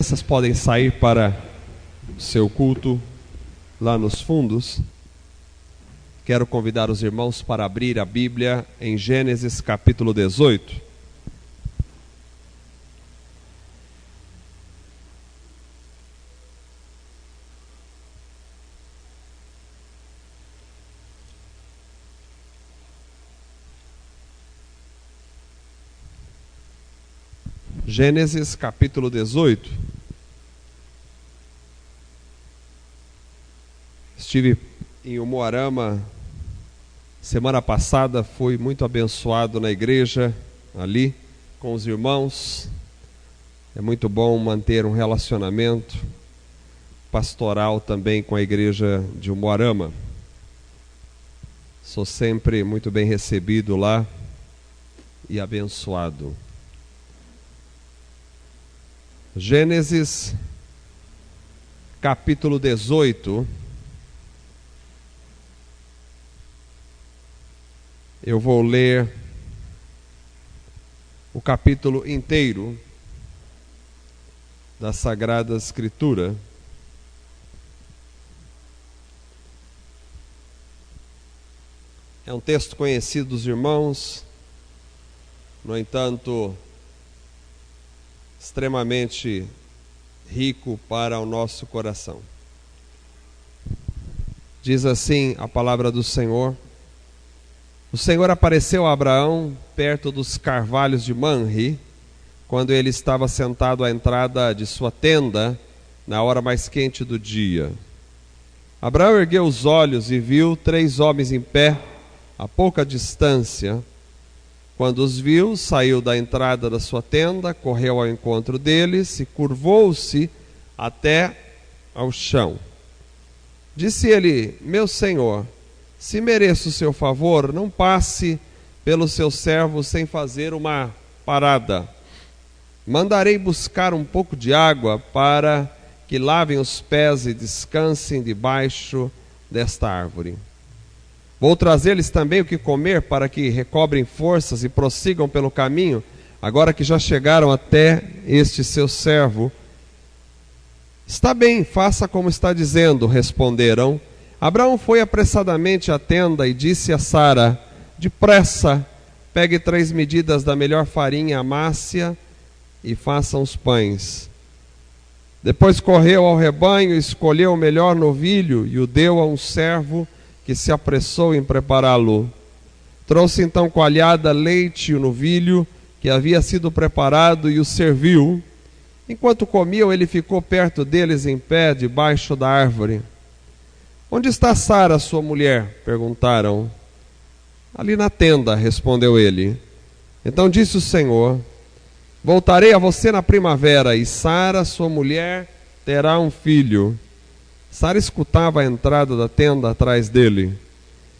Vocês podem sair para o seu culto lá nos fundos. Quero convidar os irmãos para abrir a Bíblia em Gênesis capítulo 18. Gênesis capítulo 18. Estive em Umuarama semana passada, fui muito abençoado na igreja ali com os irmãos. É muito bom manter um relacionamento pastoral também com a igreja de Umuarama. Sou sempre muito bem recebido lá e abençoado. Gênesis capítulo 18. Eu vou ler o capítulo inteiro da Sagrada Escritura. É um texto conhecido dos irmãos, no entanto, extremamente rico para o nosso coração. Diz assim a palavra do Senhor: O Senhor apareceu a Abraão perto dos carvalhos de Manre, quando ele estava sentado à entrada de sua tenda, na hora mais quente do dia. Abraão ergueu os olhos e viu 3 homens em pé, a pouca distância. Quando os viu, saiu da entrada da sua tenda, correu ao encontro deles e curvou-se até ao chão. Disse ele: Meu senhor, se mereço o seu favor, não passe pelo seu servo sem fazer uma parada. Mandarei buscar um pouco de água para que lavem os pés e descansem debaixo desta árvore. Vou trazer-lhes também o que comer para que recobrem forças e prossigam pelo caminho, agora que já chegaram até este seu servo. Está bem, faça como está dizendo, responderam. Abraão foi apressadamente à tenda e disse a Sara: Depressa, pegue 3 medidas da melhor farinha, amasse-a e façam os pães. Depois correu ao rebanho, escolheu o melhor novilho e o deu a um servo que se apressou em prepará-lo. Trouxe então coalhada, leite e o novilho que havia sido preparado e o serviu. Enquanto comiam, ele ficou perto deles em pé, debaixo da árvore. Onde está Sara, sua mulher? Perguntaram. Ali na tenda, respondeu ele. Então disse o Senhor: Voltarei a você na primavera, e Sara, sua mulher, terá um filho. Sara escutava a entrada da tenda atrás dele.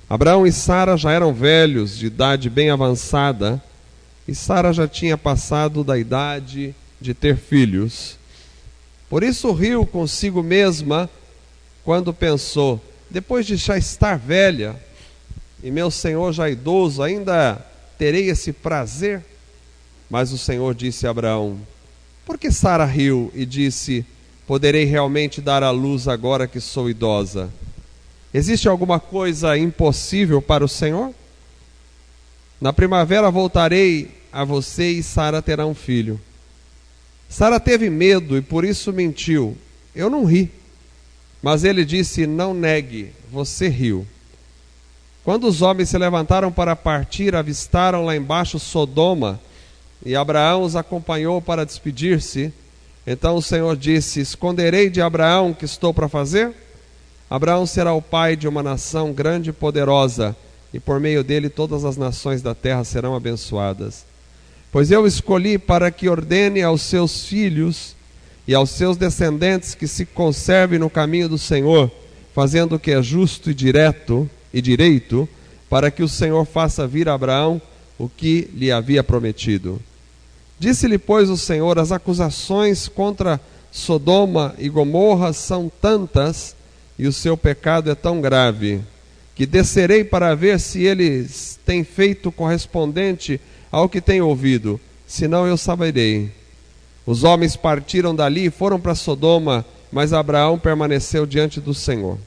Abraão e Sara já eram velhos, de idade bem avançada, e Sara já tinha passado da idade de ter filhos. Por isso riu consigo mesma quando pensou: depois de já estar velha, e meu senhor já idoso, ainda terei esse prazer? Mas o Senhor disse a Abraão: por que Sara riu e disse: poderei realmente dar à luz agora que sou idosa? Existe alguma coisa impossível para o Senhor? Na primavera voltarei a você e Sara terá um filho. Sara teve medo e por isso mentiu: eu não ri. Mas ele disse: não negue, você riu. Quando os homens se levantaram para partir, avistaram lá embaixo Sodoma, e Abraão os acompanhou para despedir-se. Então o Senhor disse: esconderei de Abraão o que estou para fazer? Abraão será o pai de uma nação grande e poderosa, e por meio dele todas as nações da terra serão abençoadas. Pois eu escolhi para que ordene aos seus filhos e aos seus descendentes que se conservem no caminho do Senhor, fazendo o que é justo e direito, para que o Senhor faça vir a Abraão o que lhe havia prometido. Disse-lhe, pois, o Senhor: as acusações contra Sodoma e Gomorra são tantas, e o seu pecado é tão grave, que descerei para ver se eles têm feito correspondente ao que tenho ouvido, senão eu saberei. Os homens partiram dali e foram para Sodoma, mas Abraão permaneceu diante do Senhor.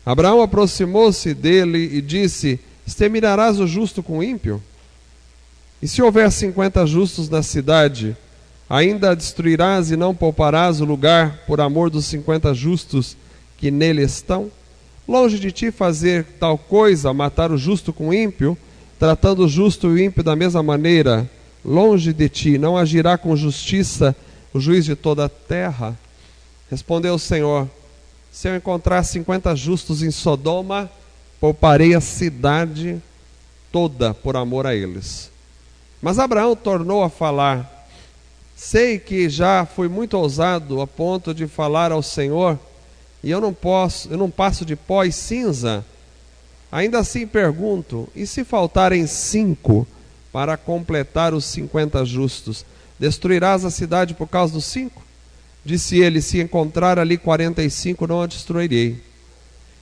Abraão aproximou-se dele e disse: exterminarás o justo com o ímpio? E se houver 50 justos na cidade, ainda destruirás e não pouparás o lugar por amor dos 50 justos que nele estão? Longe de ti fazer tal coisa, matar o justo com o ímpio, tratando o justo e o ímpio da mesma maneira. Longe de ti, não agirá com justiça o juiz de toda a terra? Respondeu o Senhor: se eu encontrar 50 justos em Sodoma, pouparei a cidade toda por amor a eles. Mas Abraão tornou a falar: sei que já fui muito ousado a ponto de falar ao Senhor, e eu não passo de pó e cinza. Ainda assim pergunto: e se faltarem 5 para completar os 50 justos, destruirás a cidade por causa dos 5? Disse ele: se encontrar ali 45, não a destruirei.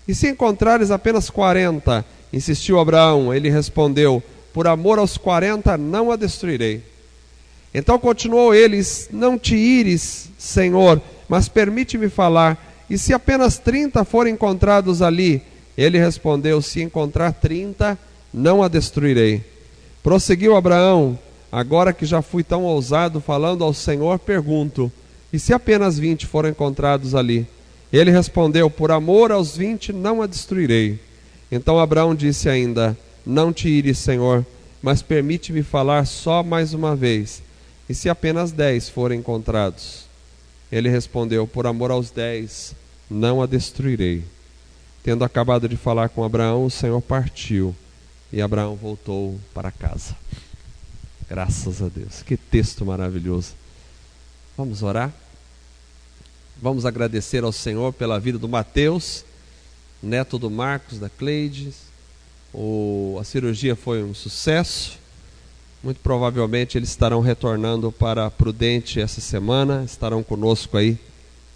E se encontrares apenas 40? Insistiu Abraão. Ele respondeu: por amor aos 40 não a destruirei. Então continuou ele: não te ires, Senhor, mas permite-me falar. E se apenas 30 forem encontrados ali? Ele respondeu: se encontrar 30, não a destruirei. Prosseguiu Abraão: agora que já fui tão ousado falando ao Senhor, pergunto: e se apenas 20 forem encontrados ali? Ele respondeu: por amor aos 20 não a destruirei. Então Abraão disse ainda: não te ires, Senhor, mas permite-me falar só mais uma vez. E se apenas 10 forem encontrados? Ele respondeu: por amor aos 10 não a destruirei. Tendo acabado de falar com Abraão, o Senhor partiu e Abraão voltou para casa. Graças a Deus, que texto maravilhoso. Vamos orar? Vamos agradecer ao Senhor pela vida do Mateus, neto do Marcos, da Cleide. A cirurgia foi um sucesso. Muito provavelmente eles estarão retornando para Prudente essa semana. Estarão conosco aí,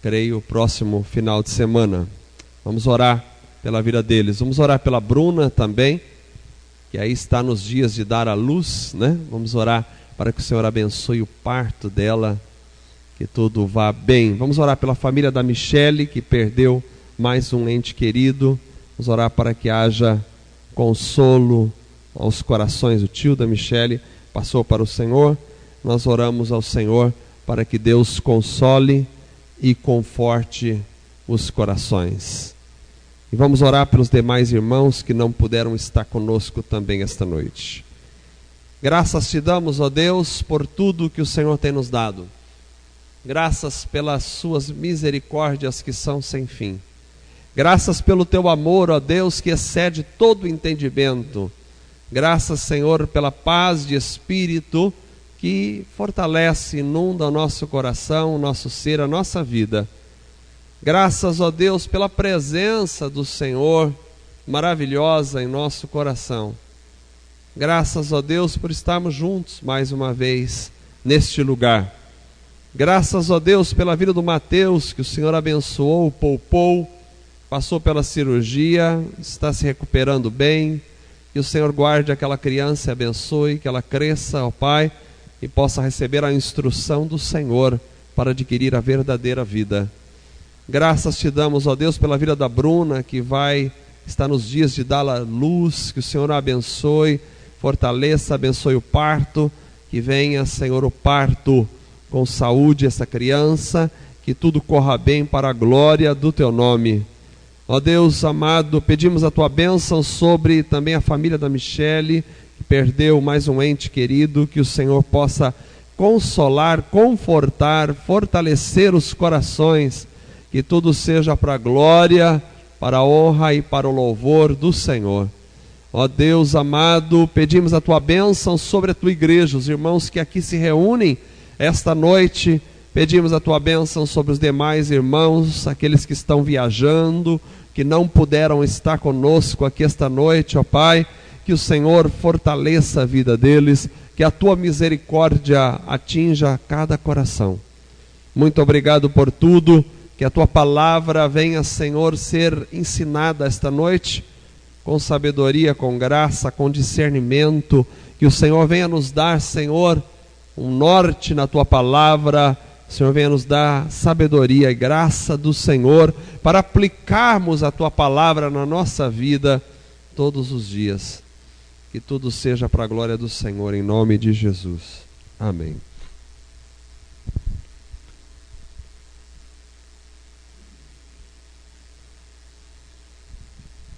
creio, próximo final de semana. Vamos orar pela vida deles. Vamos orar pela Bruna também, que aí está nos dias de dar à luz, né? Vamos orar para que o Senhor abençoe o parto dela, que tudo vá bem. Vamos orar pela família da Michele, que perdeu mais um ente querido. Vamos orar para que haja consolo aos corações. O tio da Michele passou para o Senhor. Nós oramos ao Senhor para que Deus console e conforte os corações. E vamos orar pelos demais irmãos que não puderam estar conosco também esta noite. Graças te damos, ó Deus, por tudo que o Senhor tem nos dado. Graças pelas suas misericórdias que são sem fim. Graças pelo teu amor, ó Deus, que excede todo entendimento. Graças, Senhor, pela paz de espírito que fortalece, inunda o nosso coração, o nosso ser, a nossa vida. Graças, ó Deus, pela presença do Senhor maravilhosa em nosso coração. Graças, ó Deus, por estarmos juntos mais uma vez neste lugar. Graças, ó Deus, pela vida do Mateus, que o Senhor abençoou, poupou, passou pela cirurgia, está se recuperando bem. Que o Senhor guarde aquela criança e abençoe, que ela cresça, ó Pai, e possa receber a instrução do Senhor para adquirir a verdadeira vida. Graças te damos, ó Deus, pela vida da Bruna, que vai estar nos dias de dar a luz. Que o Senhor a abençoe, fortaleça, abençoe o parto. Que venha, Senhor, o parto com saúde essa criança. Que tudo corra bem para a glória do teu nome. Ó Deus amado, pedimos a tua bênção sobre também a família da Michele, que perdeu mais um ente querido. Que o Senhor possa consolar, confortar, fortalecer os corações. Que tudo seja para a glória, para a honra e para o louvor do Senhor. Ó Deus amado, pedimos a tua bênção sobre a tua igreja, os irmãos que aqui se reúnem esta noite. Pedimos a tua bênção sobre os demais irmãos, aqueles que estão viajando, que não puderam estar conosco aqui esta noite, ó Pai. Que o Senhor fortaleça a vida deles, que a tua misericórdia atinja cada coração. Muito obrigado por tudo. Que a tua palavra venha, Senhor, ser ensinada esta noite, com sabedoria, com graça, com discernimento. Que o Senhor venha nos dar, Senhor, um norte na tua palavra. Senhor, venha nos dar sabedoria e graça do Senhor para aplicarmos a tua palavra na nossa vida todos os dias. Que tudo seja para a glória do Senhor, em nome de Jesus. Amém.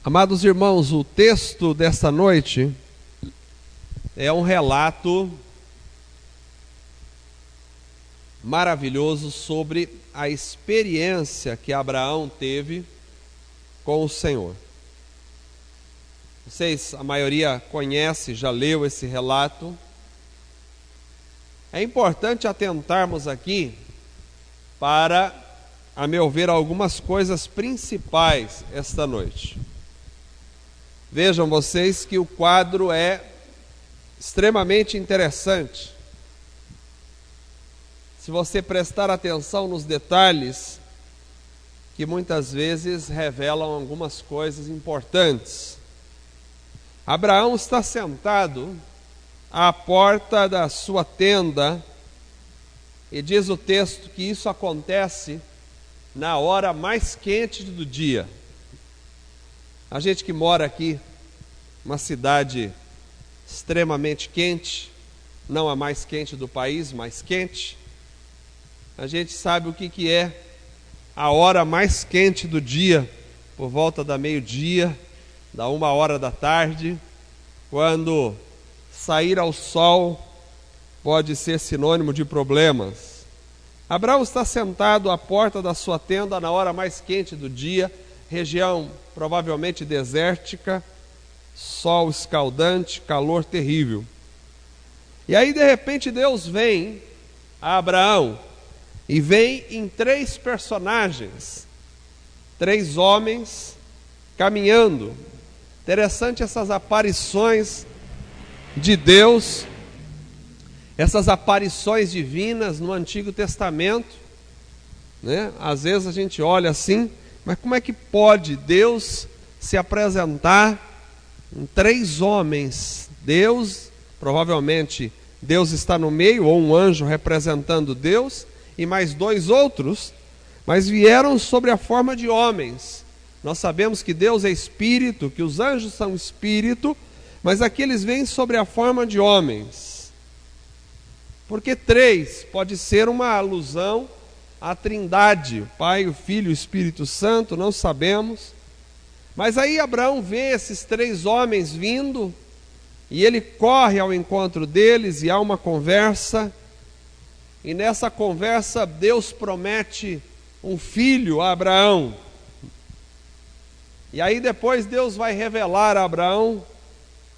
Amados irmãos, o texto desta noite é um relato maravilhoso sobre a experiência que Abraão teve com o Senhor. Vocês, a maioria conhece, já leu esse relato. É importante atentarmos aqui para, a meu ver, algumas coisas principais esta noite. Vejam vocês que o quadro é extremamente interessante. Se você prestar atenção nos detalhes, que muitas vezes revelam algumas coisas importantes. Abraão está sentado à porta da sua tenda, e diz o texto que isso acontece na hora mais quente do dia. A gente que mora aqui, uma cidade extremamente quente, não a mais quente do país, mais quente, a gente sabe o que é a hora mais quente do dia, por volta da meio-dia, da 1h da tarde, quando sair ao sol pode ser sinônimo de problemas. Abraão está sentado à porta da sua tenda na hora mais quente do dia, região provavelmente desértica, sol escaldante, calor terrível. E aí de repente Deus vem a Abraão, e vem em 3 personagens, 3 homens caminhando. Interessante essas aparições de Deus, essas aparições divinas no Antigo Testamento, né? Às vezes a gente olha assim, mas como é que pode Deus se apresentar em 3 homens? Deus, provavelmente Deus está no meio, ou um anjo representando Deus, e mais 2 outros, mas vieram sobre a forma de homens. Nós sabemos que Deus é espírito, que os anjos são espírito, mas aqui eles vêm sobre a forma de homens. Porque 3 pode ser uma alusão à Trindade, o Pai, o Filho e o Espírito Santo, não sabemos. Mas aí Abraão vê esses 3 homens vindo, e ele corre ao encontro deles, e há uma conversa. E nessa conversa Deus promete um filho a Abraão. E aí depois Deus vai revelar a Abraão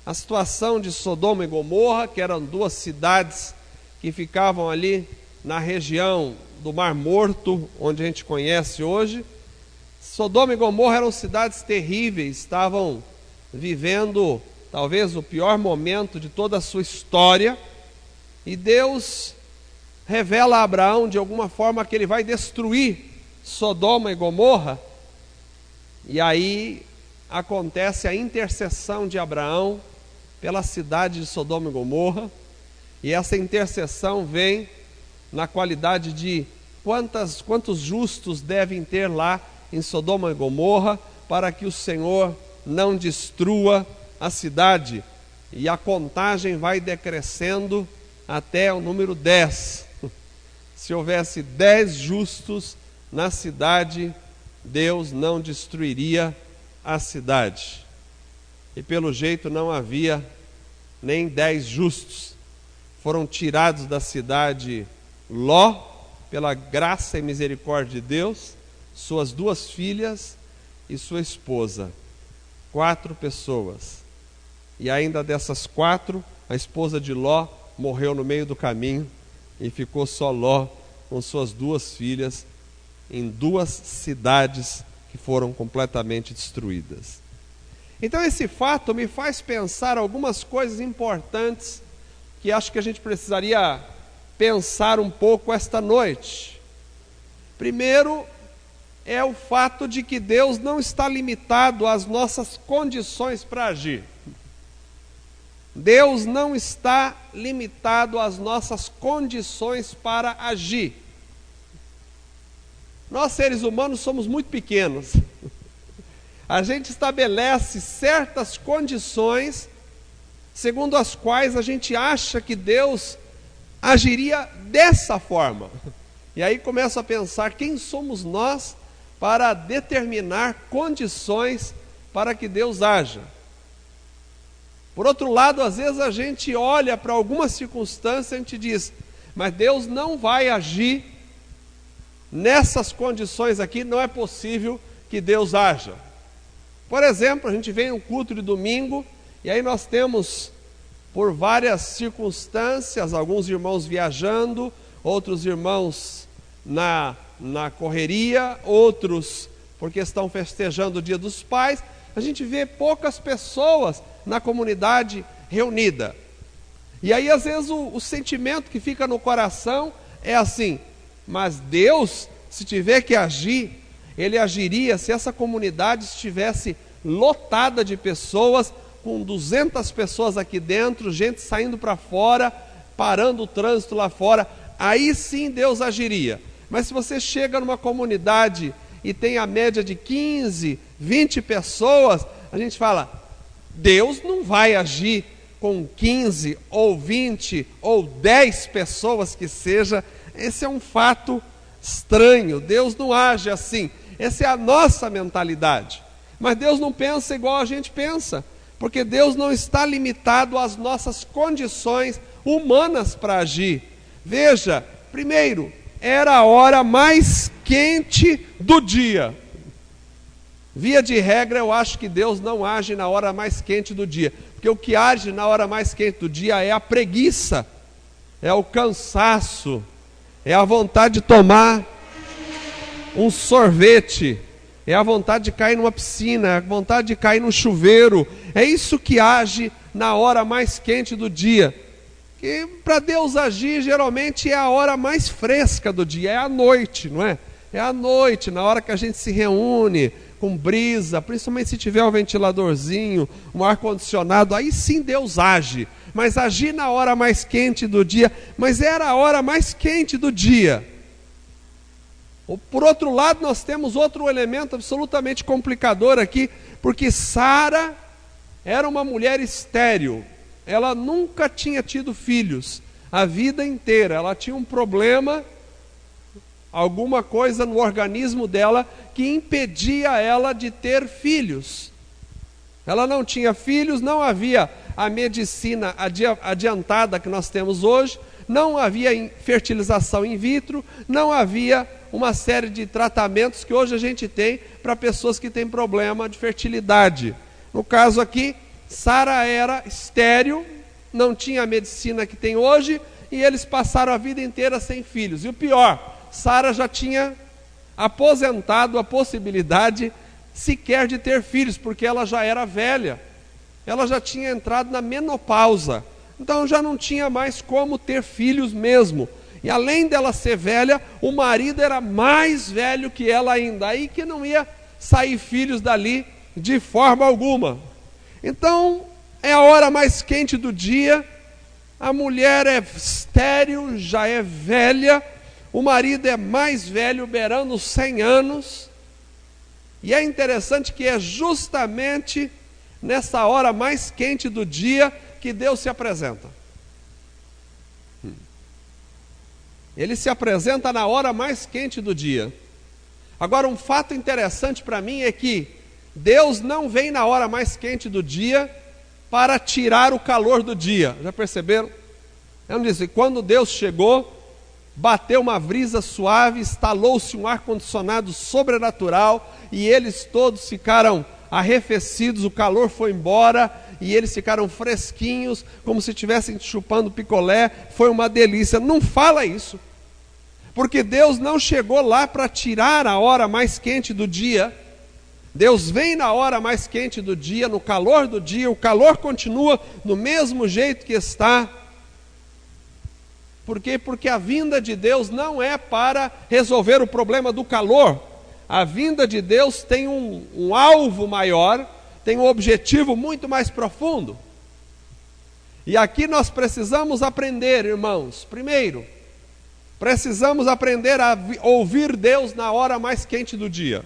a situação de Sodoma e Gomorra, que eram 2 cidades que ficavam ali na região do Mar Morto, onde a gente conhece hoje. Sodoma e Gomorra eram cidades terríveis, estavam vivendo talvez o pior momento de toda a sua história, e Deus revela a Abraão de alguma forma que ele vai destruir Sodoma e Gomorra. E aí acontece a intercessão de Abraão pela cidade de Sodoma e Gomorra, e essa intercessão vem na qualidade de quantos justos devem ter lá em Sodoma e Gomorra, para que o Senhor não destrua a cidade. E a contagem vai decrescendo até o número 10. Se houvesse 10 justos na cidade, Deus não destruiria a cidade. E pelo jeito não havia nem 10 justos. Foram tirados da cidade Ló, pela graça e misericórdia de Deus, suas 2 filhas e sua esposa. 4 pessoas. E ainda dessas 4, a esposa de Ló morreu no meio do caminho, e ficou só Ló com suas 2 filhas em 2 cidades que foram completamente destruídas. Então esse fato me faz pensar algumas coisas importantes que acho que a gente precisaria pensar um pouco esta noite. Primeiro, é o fato de que Deus não está limitado às nossas condições para agir. Deus não está limitado às nossas condições para agir. Nós, seres humanos, somos muito pequenos. A gente estabelece certas condições segundo as quais a gente acha que Deus agiria dessa forma. E aí começa a pensar quem somos nós para determinar condições para que Deus haja. Por outro lado, às vezes a gente olha para alguma circunstância e a gente diz, mas Deus não vai agir nessas condições aqui, não é possível que Deus haja. Por exemplo, a gente vem em um culto de domingo, e aí nós temos, por várias circunstâncias, alguns irmãos viajando, outros irmãos na correria, outros porque estão festejando o Dia dos Pais. A gente vê poucas pessoas na comunidade reunida. E aí às vezes o sentimento que fica no coração é assim, mas Deus, se tiver que agir, Ele agiria se essa comunidade estivesse lotada de pessoas, com 200 pessoas aqui dentro, gente saindo para fora, parando o trânsito lá fora, aí sim Deus agiria. Mas se você chega numa comunidade e tem a média de 15, 20 pessoas, a gente fala, Deus não vai agir com 15 ou 20 ou 10 pessoas que seja. Esse é um fato estranho. Deus não age assim. Essa é a nossa mentalidade. Mas Deus não pensa igual a gente pensa, porque Deus não está limitado às nossas condições humanas para agir. Veja, primeiro, era a hora mais quente do dia. Via de regra, eu acho que Deus não age na hora mais quente do dia, porque o que age na hora mais quente do dia é a preguiça, é o cansaço, é a vontade de tomar um sorvete, é a vontade de cair numa piscina, é a vontade de cair num chuveiro. É isso que age na hora mais quente do dia. E para Deus agir, geralmente é a hora mais fresca do dia, é a noite, não é? É a noite, na hora que a gente se reúne, com brisa, principalmente se tiver um ventiladorzinho, um ar-condicionado, aí sim Deus age. Mas agir na hora mais quente do dia, mas era a hora mais quente do dia. Por outro lado, nós temos outro elemento absolutamente complicador aqui, porque Sara era uma mulher estéril, ela nunca tinha tido filhos, a vida inteira, ela tinha um problema, alguma coisa no organismo dela que impedia ela de ter filhos. Ela não tinha filhos, não havia a medicina adiantada que nós temos hoje, não havia fertilização in vitro, não havia uma série de tratamentos que hoje a gente tem para pessoas que têm problema de fertilidade. No caso aqui, Sara era estéril, não tinha a medicina que tem hoje, e eles passaram a vida inteira sem filhos. E o pior, Sara já tinha aposentado a possibilidade sequer de ter filhos, porque ela já era velha, ela já tinha entrado na menopausa, então já não tinha mais como ter filhos mesmo. E além dela ser velha, o marido era mais velho que ela ainda, aí que não ia sair filhos dali de forma alguma. Então, é a hora mais quente do dia, a mulher é estéril, já é velha, o marido é mais velho, beirando 100 anos, e é interessante que é justamente nessa hora mais quente do dia que Deus se apresenta. Ele se apresenta na hora mais quente do dia. Agora, um fato interessante para mim é que Deus não vem na hora mais quente do dia para tirar o calor do dia. Já perceberam? Eu não disse, quando Deus chegou, bateu uma brisa suave, instalou-se um ar-condicionado sobrenatural, e eles todos ficaram arrefecidos, o calor foi embora, e eles ficaram fresquinhos, como se estivessem chupando picolé, foi uma delícia. Não fala isso, porque Deus não chegou lá para tirar a hora mais quente do dia. Deus vem na hora mais quente do dia, no calor do dia, o calor continua do mesmo jeito que está. Por quê? Porque a vinda de Deus não é para resolver o problema do calor. A vinda de Deus tem um alvo maior, tem um objetivo muito mais profundo. E aqui nós precisamos aprender, irmãos. Primeiro, precisamos aprender a ouvir Deus na hora mais quente do dia.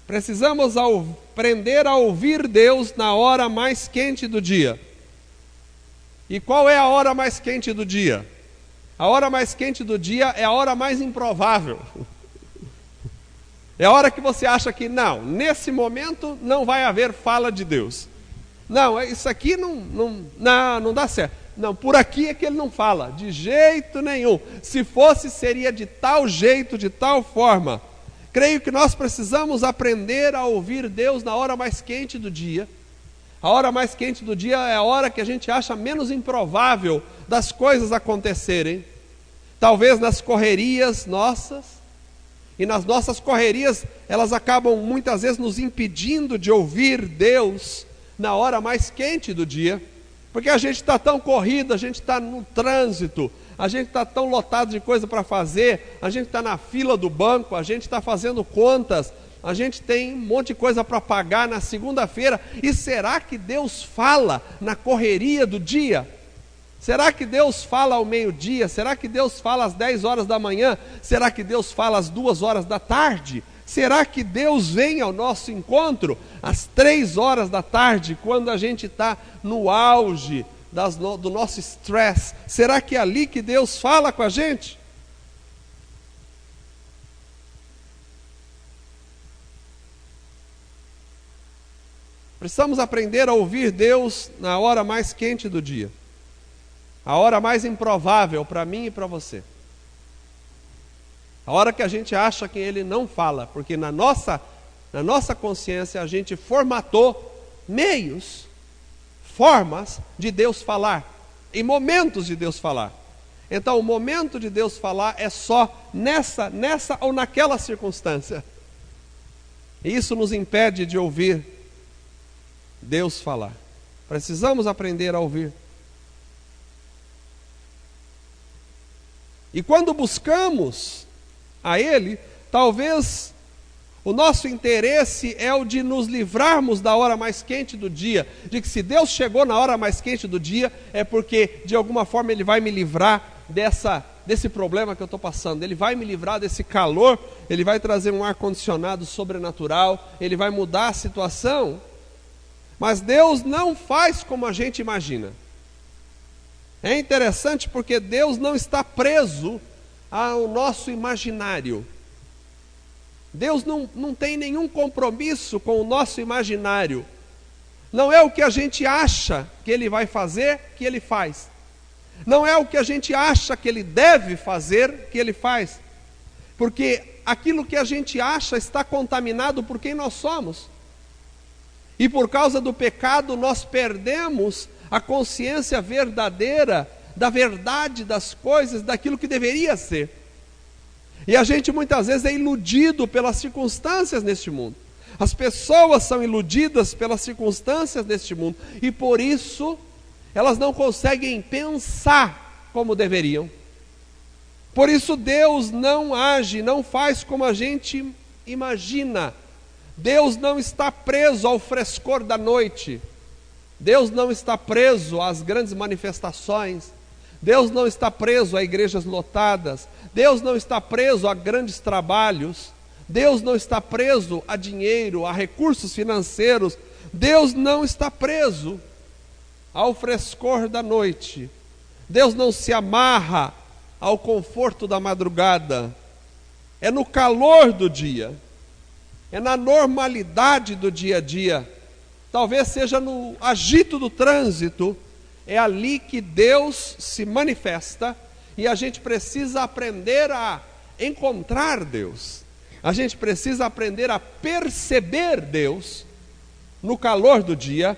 Precisamos aprender a ouvir Deus na hora mais quente do dia. E qual é a hora mais quente do dia? A hora mais quente do dia é a hora mais improvável. É a hora que você acha que não, nesse momento não vai haver fala de Deus. Não, isso aqui não dá certo. Não, por aqui é que ele não fala, de jeito nenhum. Se fosse, seria de tal jeito, de tal forma. Creio que nós precisamos aprender a ouvir Deus na hora mais quente do dia. A hora mais quente do dia é a hora que a gente acha menos improvável das coisas acontecerem. Talvez nas correrias nossas, e nas nossas correrias, elas acabam muitas vezes nos impedindo de ouvir Deus na hora mais quente do dia, porque a gente está tão corrido, a gente está no trânsito, a gente está tão lotado de coisa para fazer, a gente está na fila do banco, a gente está fazendo contas, a gente tem um monte de coisa para pagar na segunda-feira. E será que Deus fala na correria do dia? Será que Deus fala ao meio-dia? Será que Deus fala às 10 horas da manhã? Será que Deus fala às 2 horas da tarde? Será que Deus vem ao nosso encontro às 3 horas da tarde, quando a gente está no auge do nosso estresse? Será que é ali que Deus fala com a gente? Precisamos aprender a ouvir Deus na hora mais quente do dia, a hora mais improvável para mim e para você. A hora que a gente acha que Ele não fala, porque na nossa consciência a gente formatou meios, formas de Deus falar, em momentos de Deus falar. Então o momento de Deus falar é só nessa ou naquela circunstância. E isso nos impede de ouvir Deus falar. Precisamos aprender a ouvir. E quando buscamos a Ele, talvez o nosso interesse é o de nos livrarmos da hora mais quente do dia, de que se Deus chegou na hora mais quente do dia, é porque de alguma forma Ele vai me livrar desse problema que eu estou passando, Ele vai me livrar desse calor, Ele vai trazer um ar-condicionado sobrenatural, Ele vai mudar a situação. Mas Deus não faz como a gente imagina. É interessante porque Deus não está preso ao nosso imaginário. Deus não tem nenhum compromisso com o nosso imaginário. Não é o que a gente acha que Ele vai fazer, que Ele faz. Não é o que a gente acha que Ele deve fazer, que Ele faz. Porque aquilo que a gente acha está contaminado por quem nós somos. E por causa do pecado nós perdemos a consciência verdadeira da verdade das coisas, daquilo que deveria ser. E a gente muitas vezes é iludido pelas circunstâncias neste mundo. As pessoas são iludidas pelas circunstâncias deste mundo. E por isso elas não conseguem pensar como deveriam. Por isso Deus não age, não faz como a gente imagina. Deus não está preso ao frescor da noite. Deus não está preso às grandes manifestações. Deus não está preso a igrejas lotadas. Deus não está preso a grandes trabalhos. Deus não está preso a dinheiro, a recursos financeiros. Deus não está preso ao frescor da noite. Deus não se amarra ao conforto da madrugada. É no calor do dia. É na normalidade do dia a dia. Talvez seja no agito do trânsito. É ali que Deus se manifesta. E a gente precisa aprender a encontrar Deus. A gente precisa aprender a perceber Deus no calor do dia.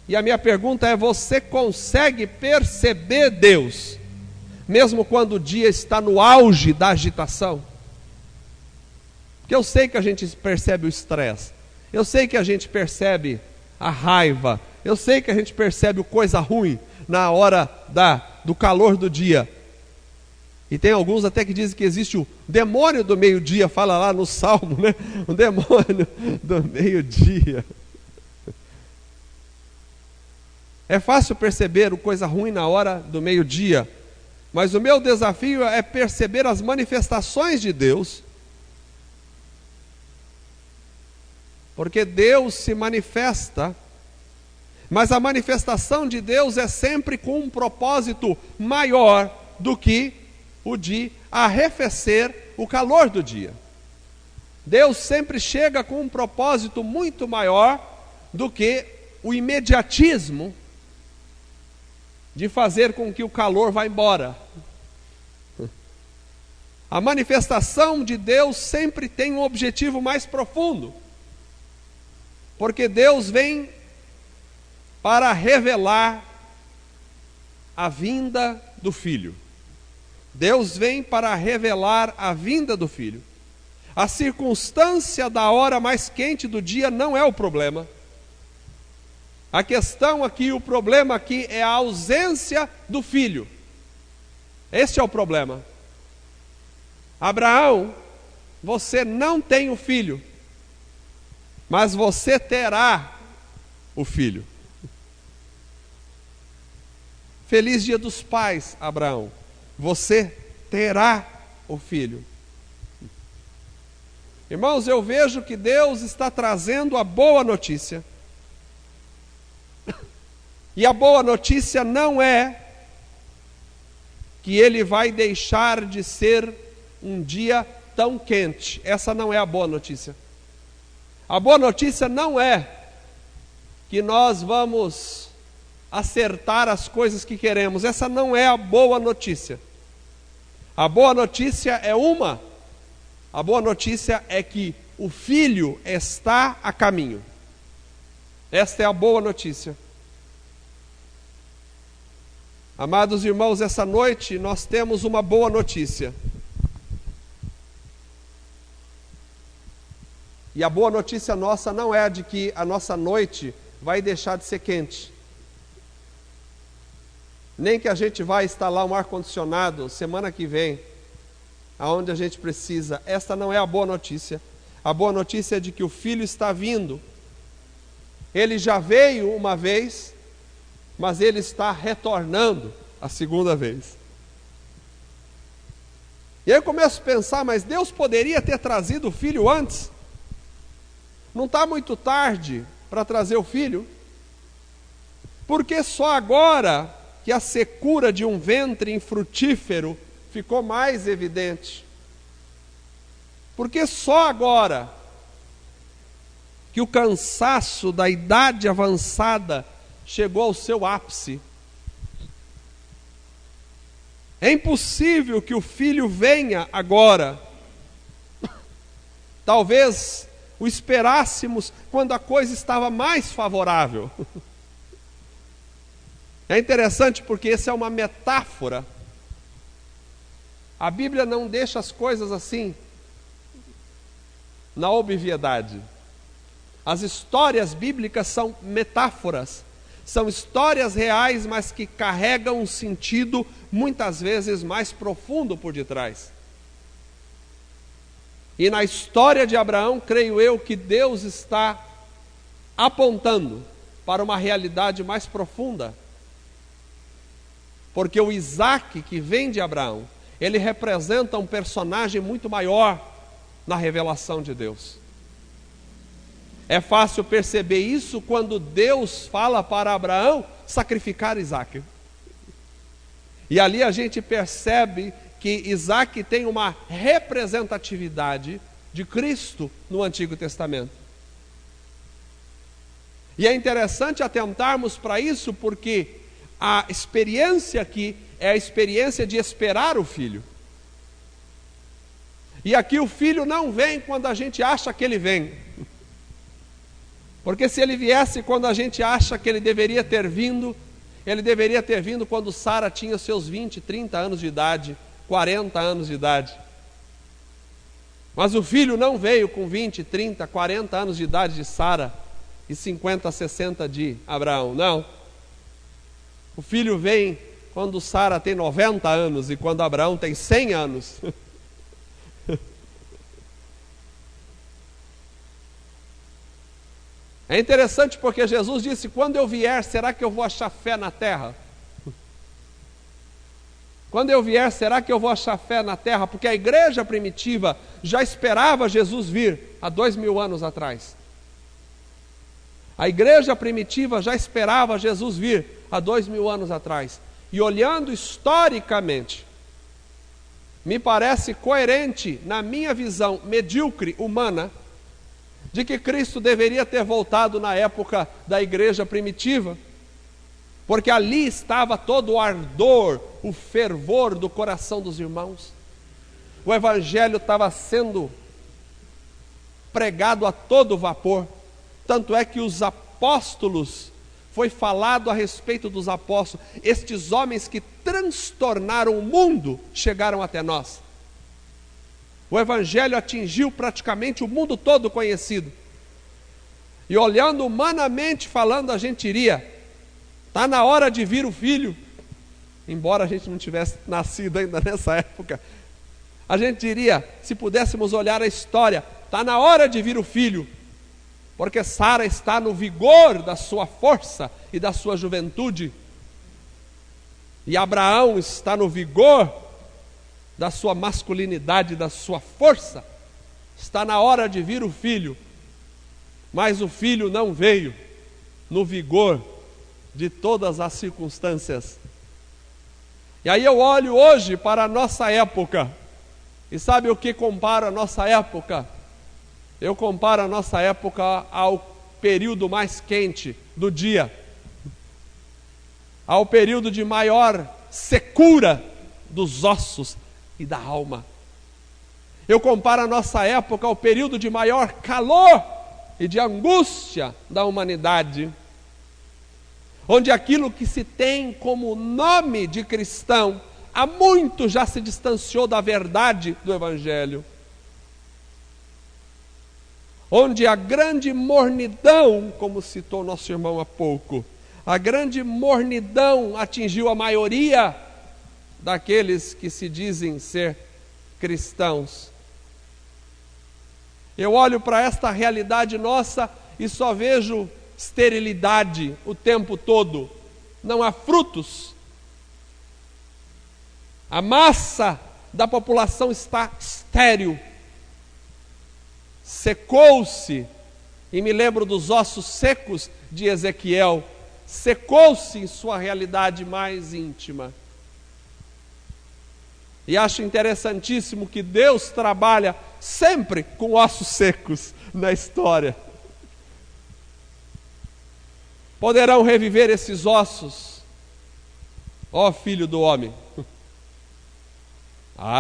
E a minha pergunta é: você consegue perceber Deus, mesmo quando o dia está no auge da agitação? Porque eu sei que a gente percebe o estresse, eu sei que a gente percebe a raiva, eu sei que a gente percebe coisa ruim na hora do calor do dia. E tem alguns até que dizem que existe o demônio do meio-dia, fala lá no Salmo, né? O demônio do meio-dia. É fácil perceber coisa ruim na hora do meio-dia, mas o meu desafio é perceber as manifestações de Deus, porque Deus se manifesta, mas a manifestação de Deus é sempre com um propósito maior do que o de arrefecer o calor do dia. Deus sempre chega com um propósito muito maior do que o imediatismo de fazer com que o calor vá embora. A manifestação de Deus sempre tem um objetivo mais profundo, porque Deus vem para revelar a vinda do Filho. Deus vem para revelar a vinda do Filho. A circunstância da hora mais quente do dia não é o problema. A questão aqui, o problema aqui é a ausência do Filho. Este é o problema. Abraão, você não tem o filho, mas você terá o filho. Feliz dia dos pais, Abraão. Você terá o filho. Irmãos, eu vejo que Deus está trazendo a boa notícia. E a boa notícia não é que ele vai deixar de ser um dia tão quente. Essa não é a boa notícia. A boa notícia não é que nós vamos acertar as coisas que queremos. Essa não é a boa notícia. A boa notícia é uma. A boa notícia é que o Filho está a caminho. Esta é a boa notícia. Amados irmãos, essa noite nós temos uma boa notícia. E a boa notícia nossa não é a de que a nossa noite vai deixar de ser quente. Nem que a gente vai instalar um ar-condicionado semana que vem, aonde a gente precisa. Esta não é a boa notícia. A boa notícia é de que o Filho está vindo. Ele já veio uma vez, mas ele está retornando a segunda vez. E aí eu começo a pensar, mas Deus poderia ter trazido o Filho antes? Não está muito tarde para trazer o Filho? Porque só agora que a secura de um ventre infrutífero ficou mais evidente? Porque só agora que o cansaço da idade avançada chegou ao seu ápice? É impossível que o Filho venha agora. Talvez o esperássemos quando a coisa estava mais favorável. É interessante porque essa é uma metáfora. A Bíblia não deixa as coisas assim, na obviedade. As histórias bíblicas são metáforas. São histórias reais, mas que carregam um sentido muitas vezes mais profundo por detrás. E na história de Abraão, creio eu que Deus está apontando para uma realidade mais profunda. Porque o Isaque que vem de Abraão, ele representa um personagem muito maior na revelação de Deus. É fácil perceber isso quando Deus fala para Abraão sacrificar Isaque. E ali a gente percebe que Isaque tem uma representatividade de Cristo no Antigo Testamento. E é interessante atentarmos para isso porque a experiência aqui é a experiência de esperar o Filho. E aqui o Filho não vem quando a gente acha que ele vem. Porque se ele viesse quando a gente acha que ele deveria ter vindo, ele deveria ter vindo quando Sara tinha seus 20, 30 anos de idade, 40 anos de idade. Mas o Filho não veio com 20, 30, 40 anos de idade de Sara e 50, 60 de Abraão, não. O Filho vem quando Sara tem 90 anos e quando Abraão tem 100 anos. É interessante porque Jesus disse: quando eu vier, será que eu vou achar fé na terra? Quando eu vier, será que eu vou achar fé na terra? Porque a igreja primitiva já esperava Jesus vir há 2000 anos atrás. A igreja primitiva já esperava Jesus vir há 2000 anos atrás. E olhando historicamente, me parece coerente, na minha visão medíocre, humana, de que Cristo deveria ter voltado na época da igreja primitiva, porque ali estava todo o ardor, o fervor do coração dos irmãos. O evangelho estava sendo pregado a todo vapor, tanto é que os apóstolos, foi falado a respeito dos apóstolos, estes homens que transtornaram o mundo, chegaram até nós. O evangelho atingiu praticamente o mundo todo conhecido. E olhando humanamente falando, a gente iria: está na hora de vir o filho. Embora a gente não tivesse nascido ainda nessa época, a gente diria, se pudéssemos olhar a história, está na hora de vir o filho, porque Sara está no vigor da sua força e da sua juventude, e Abraão está no vigor da sua masculinidade, da sua força. Está na hora de vir o filho, mas o filho não veio no vigor de todas as circunstâncias. E aí eu olho hoje para a nossa época, e sabe o que comparo a nossa época? Eu comparo a nossa época ao período mais quente do dia, ao período de maior secura dos ossos e da alma. Eu comparo a nossa época ao período de maior calor e de angústia da humanidade, onde aquilo que se tem como nome de cristão há muito já se distanciou da verdade do evangelho, onde a grande mornidão, como citou nosso irmão há pouco, a grande mornidão atingiu a maioria daqueles que se dizem ser cristãos. Eu olho para esta realidade nossa e só vejo esterilidade o tempo todo. Não há frutos. A massa da população está estéril. Secou-se, e me lembro dos ossos secos de Ezequiel, secou-se em sua realidade mais íntima. E acho interessantíssimo que Deus trabalha sempre com ossos secos na história. Poderão reviver esses ossos, ó filho do homem?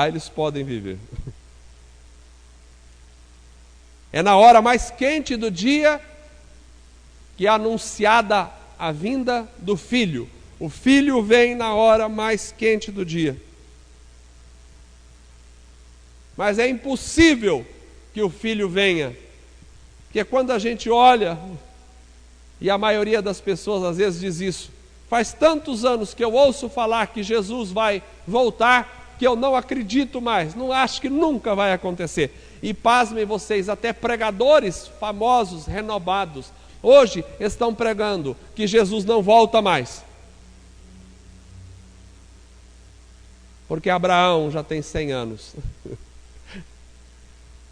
Eles podem viver. É na hora mais quente do dia que é anunciada a vinda do filho. O filho vem na hora mais quente do dia. Mas é impossível que o filho venha, porque quando a gente olha, e a maioria das pessoas às vezes diz isso, faz tantos anos que eu ouço falar que Jesus vai voltar, que eu não acredito mais, não acho que nunca vai acontecer. E pasmem vocês, até pregadores famosos, renomados, hoje estão pregando que Jesus não volta mais. Porque Abraão já tem 100 anos.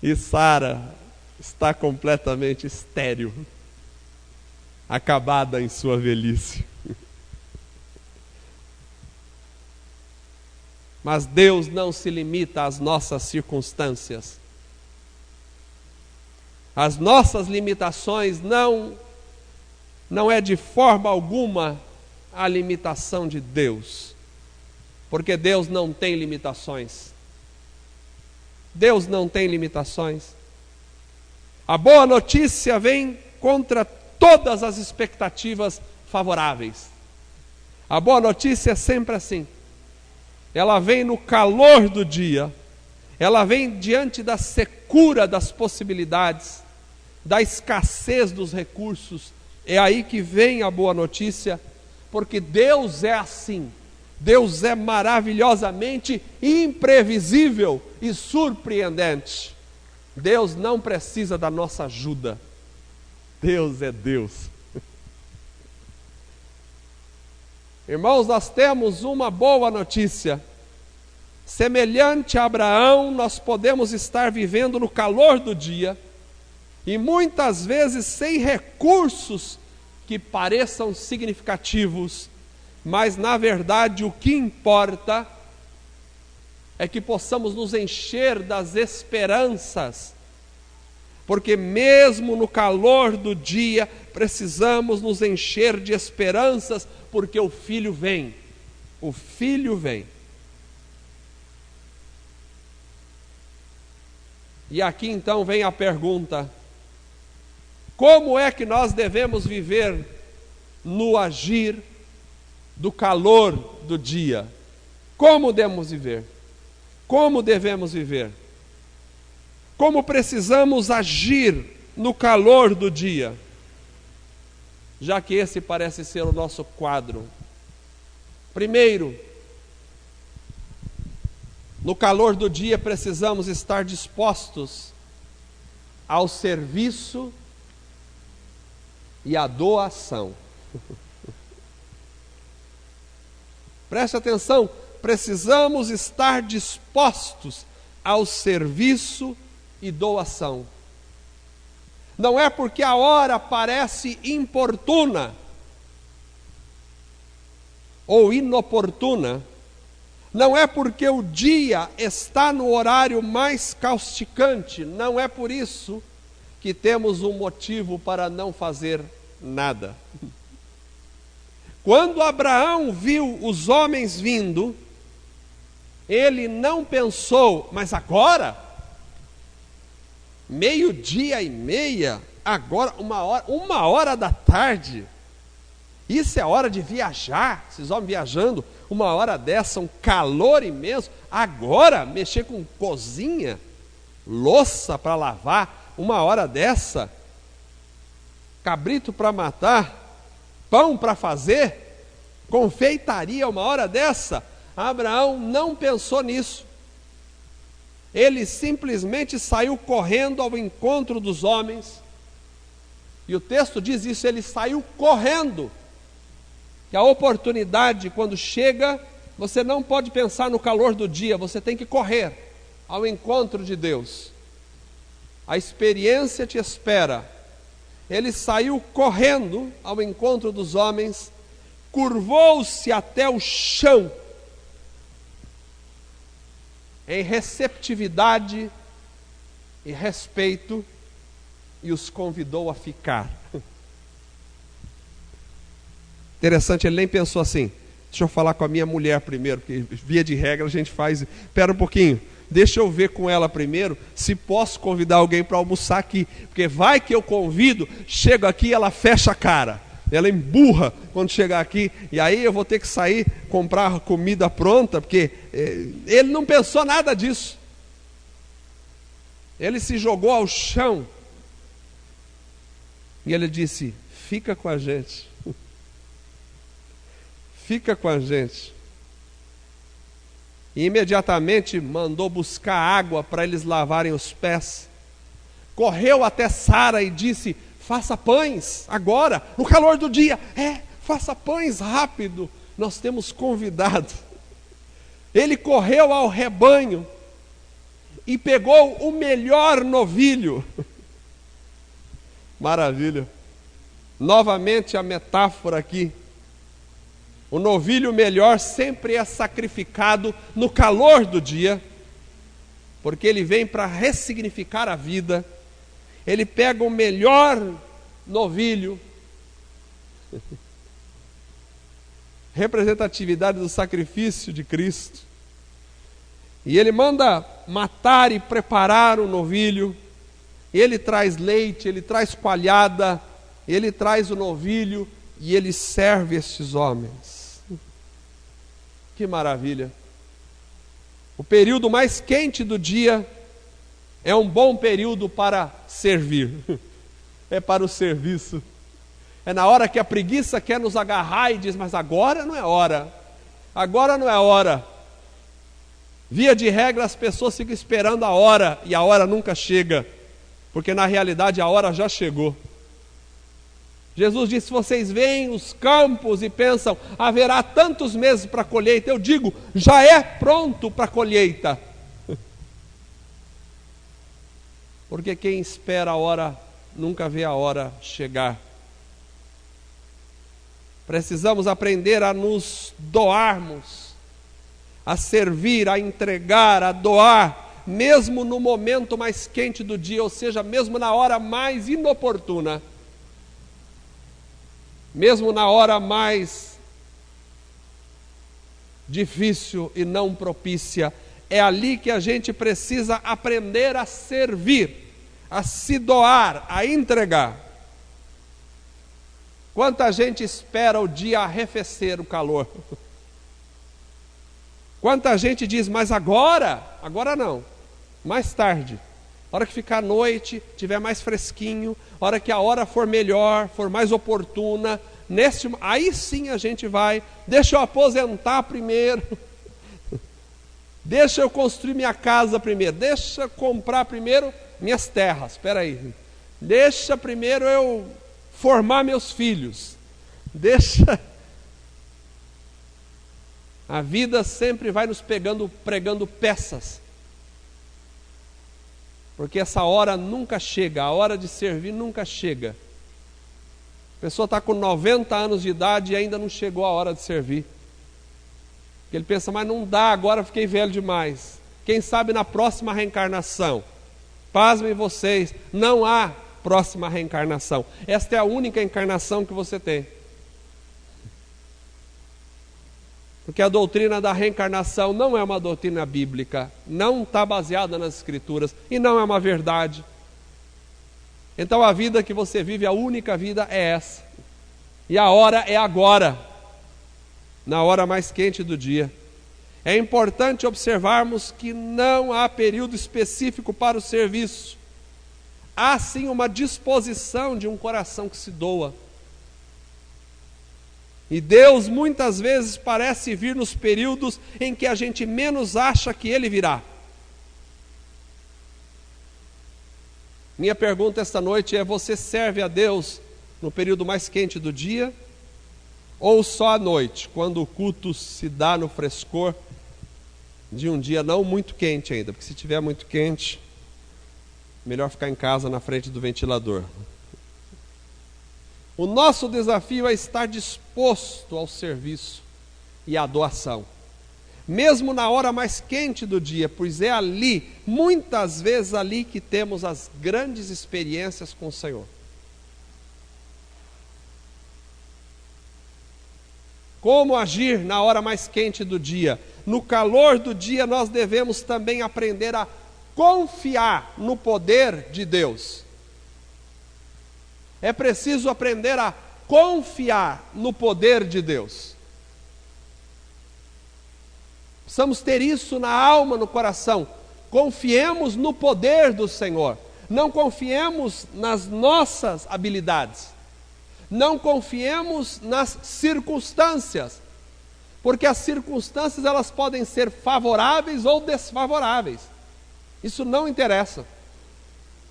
E Sara está completamente estéril, acabada em sua velhice. Mas Deus não se limita às nossas circunstâncias. As nossas limitações não é de forma alguma a limitação de Deus, porque Deus não tem limitações. Deus não tem limitações. A boa notícia vem contra todas as expectativas favoráveis. A boa notícia é sempre assim. Ela vem no calor do dia, ela vem diante da secura das possibilidades, da escassez dos recursos. É aí que vem a boa notícia, porque Deus é assim. Deus é maravilhosamente imprevisível e surpreendente. Deus não precisa da nossa ajuda. Deus é Deus. Irmãos, nós temos uma boa notícia. Semelhante a Abraão, nós podemos estar vivendo no calor do dia e muitas vezes sem recursos que pareçam significativos, mas na verdade o que importa é que possamos nos encher das esperanças, porque mesmo no calor do dia precisamos nos encher de esperanças, porque o Filho vem, o Filho vem. E aqui então vem a pergunta: como é que nós devemos viver no agir do calor do dia? Como devemos viver? Como devemos viver? Como precisamos agir no calor do dia? Já que esse parece ser o nosso quadro. Primeiro, no calor do dia precisamos estar dispostos ao serviço e à doação. Preste atenção, precisamos estar dispostos ao serviço e doação. Não é porque a hora parece importuna ou inoportuna, não é porque o dia está no horário mais causticante, não é por isso que temos um motivo para não fazer nada. Quando Abraão viu os homens vindo, ele não pensou, mas agora? 12:30, agora 1h da tarde, isso é hora de viajar, esses homens viajando, 1h dessa, um calor imenso, agora mexer com cozinha, louça para lavar, 1h dessa, cabrito para matar, pão para fazer, confeitaria 1h dessa. Abraão não pensou nisso. Ele simplesmente saiu correndo ao encontro dos homens. E o texto diz isso, ele saiu correndo. Que a oportunidade, quando chega, você não pode pensar no calor do dia, você tem que correr ao encontro de Deus. A experiência te espera. Ele saiu correndo ao encontro dos homens, curvou-se até o chão, em receptividade e respeito, e os convidou a ficar. Interessante, ele nem pensou assim, deixa eu falar com a minha mulher primeiro, porque via de regra a gente faz, espera um pouquinho, deixa eu ver com ela primeiro, se posso convidar alguém para almoçar aqui, porque vai que eu convido, chego aqui e ela fecha a cara, ela emburra quando chegar aqui, e aí eu vou ter que sair, comprar comida pronta, porque ele não pensou nada disso. Ele se jogou ao chão, e ele disse, fica com a gente, fica com a gente. E imediatamente mandou buscar água para eles lavarem os pés, correu até Sara e disse, faça pães agora, no calor do dia, faça pães rápido, nós temos convidado. Ele correu ao rebanho e pegou o melhor novilho. Maravilha. Novamente a metáfora aqui. O novilho melhor sempre é sacrificado no calor do dia, porque ele vem para ressignificar a vida. Ele pega o melhor novilho, representatividade do sacrifício de Cristo, e ele manda matar e preparar o novilho. Ele traz leite, ele traz coalhada, ele traz o novilho e ele serve estes homens. Que maravilha! O período mais quente do dia é um bom período para servir, é para o serviço. É na hora que a preguiça quer nos agarrar e diz, mas agora não é hora, agora não é hora. Via de regra as pessoas ficam esperando a hora, e a hora nunca chega, porque na realidade a hora já chegou. Jesus disse: vocês veem os campos e pensam, haverá tantos meses para a colheita. Eu digo, já é pronto para a colheita. Porque quem espera a hora, nunca vê a hora chegar. Precisamos aprender a nos doarmos, a servir, a entregar, a doar, mesmo no momento mais quente do dia, ou seja, mesmo na hora mais inoportuna, mesmo na hora mais difícil e não propícia. É ali que a gente precisa aprender a servir, a se doar, a entregar. Quanta gente espera o dia arrefecer o calor. Quanta gente diz, mas agora não, mais tarde. A hora que ficar noite, tiver mais fresquinho, a hora que a hora for melhor, for mais oportuna, aí sim a gente vai. Deixa eu aposentar primeiro. Deixa eu construir minha casa primeiro. Deixa eu comprar primeiro minhas terras. Espera aí. Deixa primeiro eu formar meus filhos. Deixa. A vida sempre vai nos pregando peças. Porque essa hora nunca chega, a hora de servir nunca chega. A pessoa está com 90 anos de idade e ainda não chegou a hora de servir. Porque ele pensa, mas não dá, agora fiquei velho demais. Quem sabe na próxima reencarnação. Pasmem vocês, não há próxima reencarnação. Esta é a única encarnação que você tem. Porque a doutrina da reencarnação não é uma doutrina bíblica, não está baseada nas Escrituras e não é uma verdade. Então a vida que você vive, a única vida é essa. E a hora é agora, na hora mais quente do dia. É importante observarmos que não há período específico para o serviço. Há sim uma disposição de um coração que se doa. E Deus muitas vezes parece vir nos períodos em que a gente menos acha que Ele virá. Minha pergunta esta noite é: você serve a Deus no período mais quente do dia? Ou só à noite, quando o culto se dá no frescor de um dia não muito quente ainda? Porque se estiver muito quente, melhor ficar em casa na frente do ventilador. O nosso desafio é estar disposto ao serviço e à doação, mesmo na hora mais quente do dia, pois é ali, muitas vezes ali, que temos as grandes experiências com o Senhor. Como agir na hora mais quente do dia? No calor do dia, nós devemos também aprender a confiar no poder de Deus. É preciso aprender a confiar no poder de Deus. Precisamos ter isso na alma, no coração. Confiemos no poder do Senhor. Não confiemos nas nossas habilidades. Não confiemos nas circunstâncias. Porque as circunstâncias, elas podem ser favoráveis ou desfavoráveis. Isso não interessa.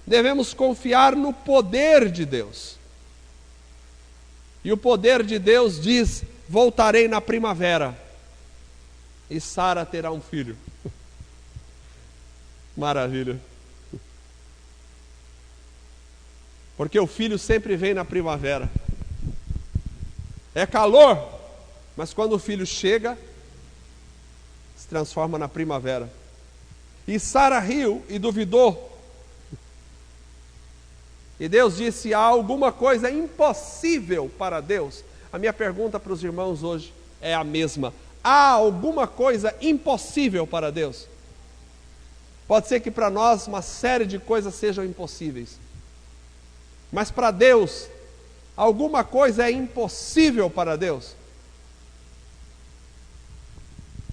Devemos confiar no poder de Deus. E o poder de Deus diz: voltarei na primavera e Sara terá um filho. Maravilha. Porque o filho sempre vem na primavera. É calor, mas quando o filho chega, se transforma na primavera. E Sara riu e duvidou. E Deus disse: há alguma coisa impossível para Deus? A minha pergunta para os irmãos hoje é a mesma. Há alguma coisa impossível para Deus? Pode ser que para nós uma série de coisas sejam impossíveis. Mas para Deus, alguma coisa é impossível para Deus?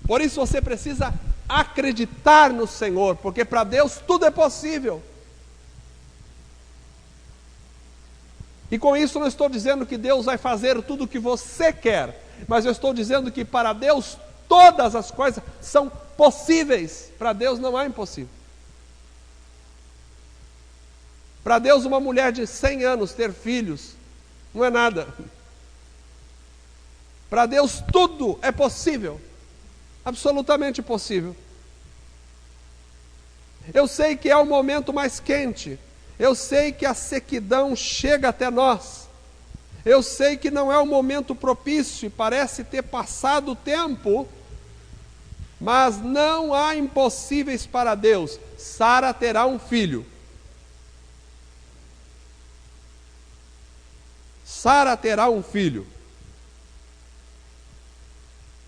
Por isso você precisa acreditar no Senhor, porque para Deus tudo é possível. E com isso não estou dizendo que Deus vai fazer tudo o que você quer, mas eu estou dizendo que para Deus todas as coisas são possíveis. Para Deus não há impossível. Para Deus uma mulher de 100 anos ter filhos Não é nada. Para Deus tudo é possível, absolutamente possível. Eu sei que é o momento mais quente, eu sei que a sequidão chega até nós, eu sei que não é o momento propício e parece ter passado o tempo, mas não há impossíveis para Deus. Sara terá um filho. Sara terá um filho.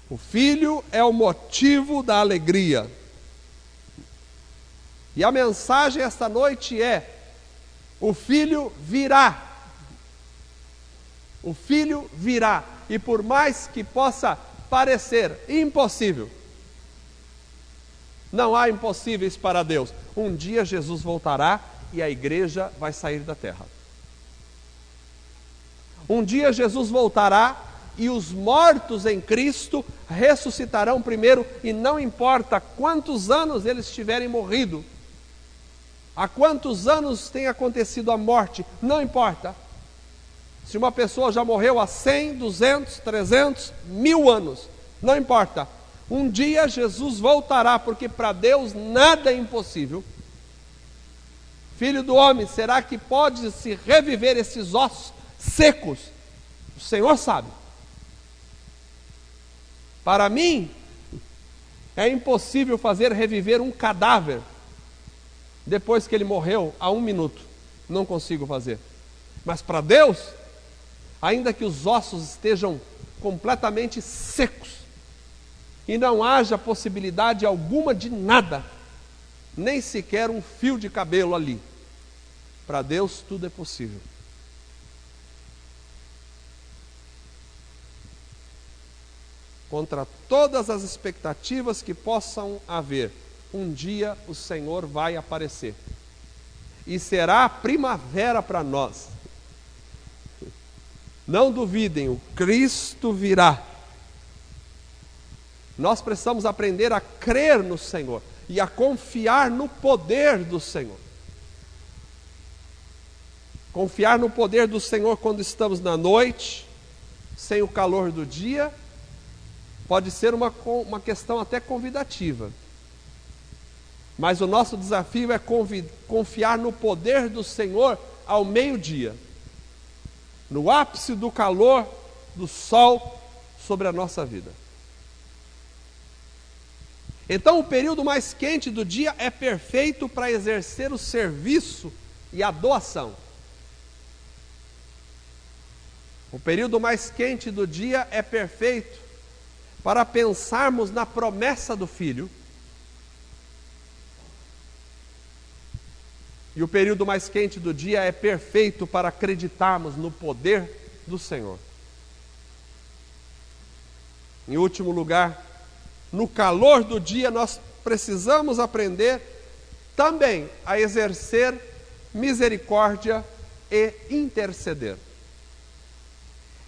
O filho é o motivo da alegria. E a mensagem esta noite é: o filho virá. O filho virá. E por mais que possa parecer impossível, não há impossíveis para Deus. Um dia Jesus voltará e a igreja vai sair da terra. Um dia Jesus voltará e os mortos em Cristo ressuscitarão primeiro, e não importa quantos anos eles tiverem morrido, há quantos anos tem acontecido a morte, não importa. Se uma pessoa já morreu há 100, 200, 300, 1000 anos, não importa. Um dia Jesus voltará, porque para Deus nada é impossível. Filho do homem, será que pode se reviver esses ossos secos? O Senhor sabe. Para mim, é impossível fazer reviver um cadáver depois que ele morreu há 1 minuto. Não consigo fazer. Mas para Deus, ainda que os ossos estejam completamente secos e não haja possibilidade alguma de nada, nem sequer um fio de cabelo ali, para Deus tudo é possível. Contra todas as expectativas que possam haver, um dia o Senhor vai aparecer. E será a primavera para nós. Não duvidem, o Cristo virá. Nós precisamos aprender a crer no Senhor e a confiar no poder do Senhor. Confiar no poder do Senhor quando estamos na noite, sem o calor do dia, pode ser uma questão até convidativa. Mas o nosso desafio é confiar no poder do Senhor ao meio-dia, no ápice do calor do sol sobre a nossa vida. Então, o período mais quente do dia é perfeito para exercer o serviço e a doação. O período mais quente do dia é perfeito para pensarmos na promessa do Filho. E o período mais quente do dia é perfeito para acreditarmos no poder do Senhor. Em último lugar, no calor do dia, nós precisamos aprender também a exercer misericórdia e interceder.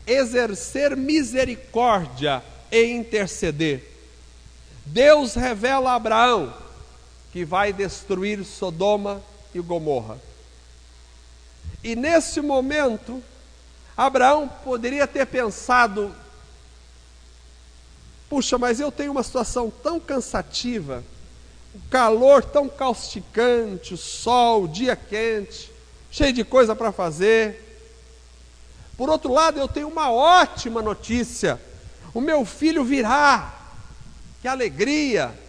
Exercer misericórdia e interceder. Deus revela a Abraão que vai destruir Sodoma e Gomorra. E nesse momento, Abraão poderia ter pensado: puxa, mas eu tenho uma situação tão cansativa, o calor tão causticante, o sol, o dia quente, cheio de coisa para fazer. Por outro lado, eu tenho uma ótima notícia: o meu filho virá, que alegria.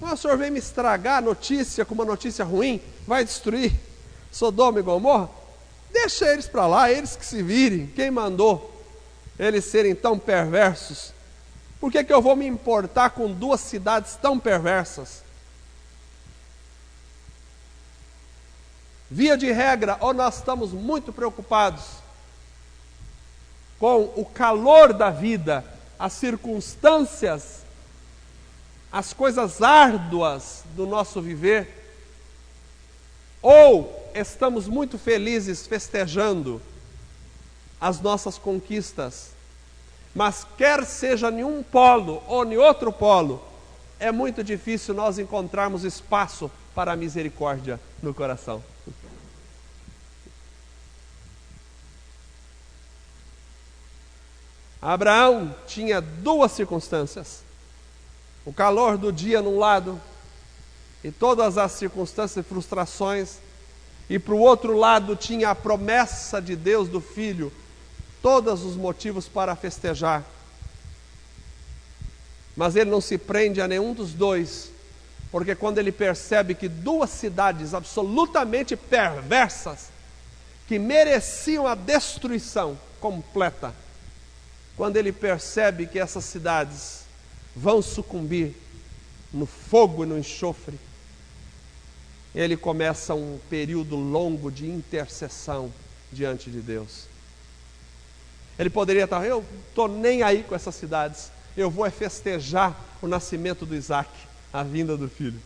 O senhor vem me estragar a notícia com uma notícia ruim, vai destruir Sodoma e Gomorra? Deixa eles para lá, eles que se virem. Quem mandou eles serem tão perversos? Por que eu vou me importar com 2 cidades tão perversas? Via de regra, ou nós estamos muito preocupados com o calor da vida, as circunstâncias, as coisas árduas do nosso viver, ou estamos muito felizes festejando as nossas conquistas. Mas quer seja em um polo ou em outro polo, é muito difícil nós encontrarmos espaço para a misericórdia no coração. Abraão tinha duas circunstâncias: o calor do dia num lado, e todas as circunstâncias e frustrações, e para o outro lado tinha a promessa de Deus do filho, todos os motivos para festejar. Mas ele não se prende a nenhum dos dois, porque quando ele percebe que duas cidades absolutamente perversas, que mereciam a destruição completa, quando ele percebe que essas cidades vão sucumbir no fogo e no enxofre, ele começa um período longo de intercessão diante de Deus. Ele poderia estar: eu estou nem aí com essas cidades, eu vou festejar o nascimento do Isaac, a vinda do filho.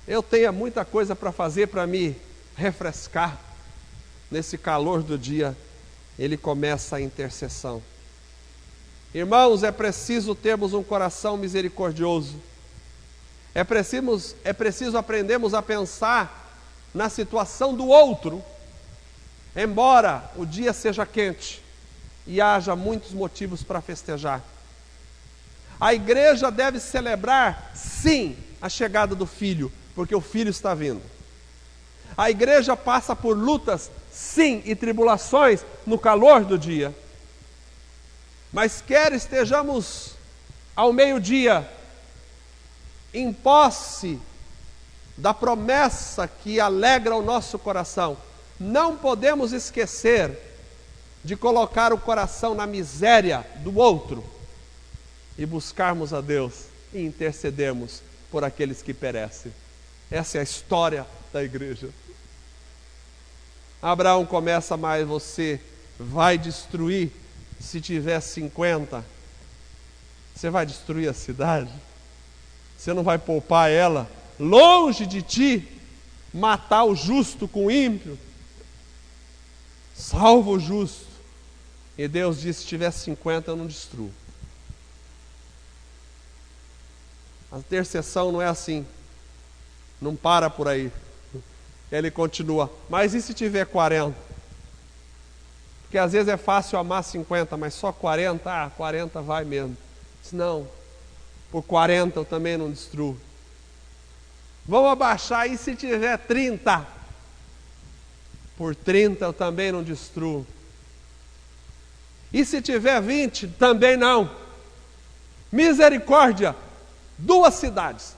Eu tenho muita coisa para fazer para me refrescar. Nesse calor do dia, ele começa a intercessão. Irmãos, é preciso termos um coração misericordioso. É preciso aprendermos a pensar na situação do outro, embora o dia seja quente e haja muitos motivos para festejar. A igreja deve celebrar, sim, a chegada do filho, porque o filho está vindo. A igreja passa por lutas, sim, e tribulações no calor do dia. Mas quer estejamos ao meio-dia, em posse da promessa que alegra o nosso coração, não podemos esquecer de colocar o coração na miséria do outro e buscarmos a Deus e intercedermos por aqueles que perecem. Essa é a história da igreja. Abraão começa: mas você vai destruir, se tiver 50, você vai destruir a cidade? Você não vai poupar ela? Longe de ti matar o justo com o ímpio. Salva o justo. E Deus disse: se tiver 50, eu não destruo. A intercessão não é assim, não para por aí. Ele continua: mas e se tiver 40? Porque às vezes é fácil amar 50, mas só 40, 40 vai mesmo. Diz: não, por 40 eu também não destruo. Vamos abaixar, e se tiver 30? Por 30 eu também não destruo. E se tiver 20? Também não. Misericórdia, 2 cidades.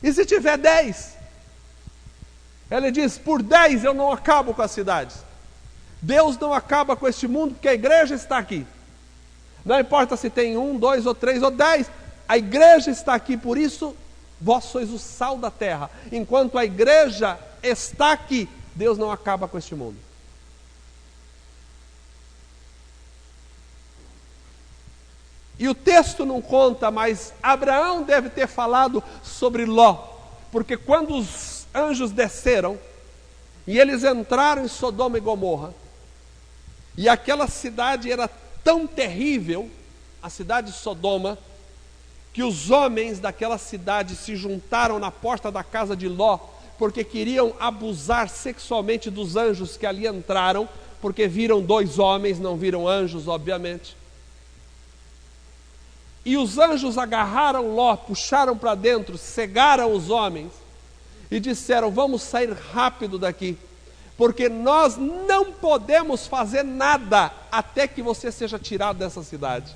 E se tiver 10? Ele diz: por 10 eu não acabo com as cidades. Deus não acaba com este mundo, porque a igreja está aqui. Não importa se tem 1, 2 ou 3 ou 10, a igreja está aqui. Por isso, vós sois o sal da terra. Enquanto a igreja está aqui, Deus não acaba com este mundo. E o texto não conta, mas Abraão deve ter falado sobre Ló, porque quando os anjos desceram e eles entraram em Sodoma e Gomorra, e aquela cidade era tão terrível, a cidade de Sodoma, que os homens daquela cidade se juntaram na porta da casa de Ló, porque queriam abusar sexualmente dos anjos que ali entraram, porque viram 2 homens, não viram anjos, obviamente. E os anjos agarraram Ló, puxaram para dentro, cegaram os homens e disseram: vamos sair rápido daqui, porque nós não podemos fazer nada até que você seja tirado dessa cidade.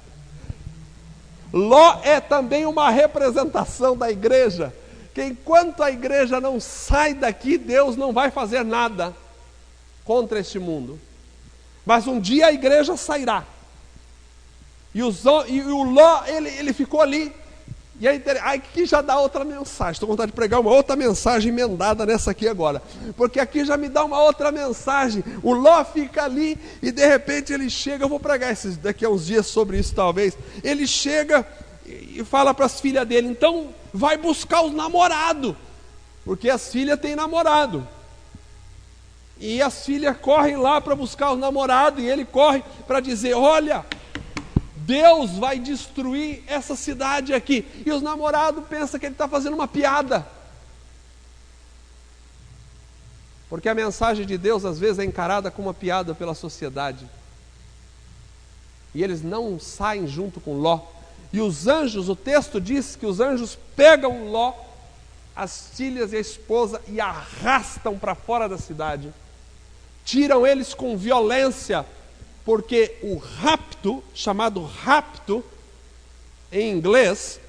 Ló é também uma representação da igreja, que enquanto a igreja não sai daqui, Deus não vai fazer nada contra este mundo. Mas um dia a igreja sairá. E o Ló, ele ficou ali. E aí aqui já dá outra mensagem. Estou com vontade de pregar uma outra mensagem emendada nessa aqui agora, porque aqui já me dá uma outra mensagem. O Ló fica ali e de repente ele chega. Eu vou pregar daqui a uns dias sobre isso talvez. Ele chega e fala para as filhas dele: então vai buscar os namorados, porque as filhas têm namorado. E as filhas correm lá para buscar os namorados, e ele corre para dizer: olha, Deus vai destruir essa cidade aqui. E os namorados pensam que ele está fazendo uma piada. Porque a mensagem de Deus às vezes é encarada como uma piada pela sociedade. E eles não saem junto com Ló. E os anjos, o texto diz que os anjos pegam Ló, as filhas e a esposa, e arrastam para fora da cidade. Tiram eles com violência, porque o rapto, chamado rapto em inglês,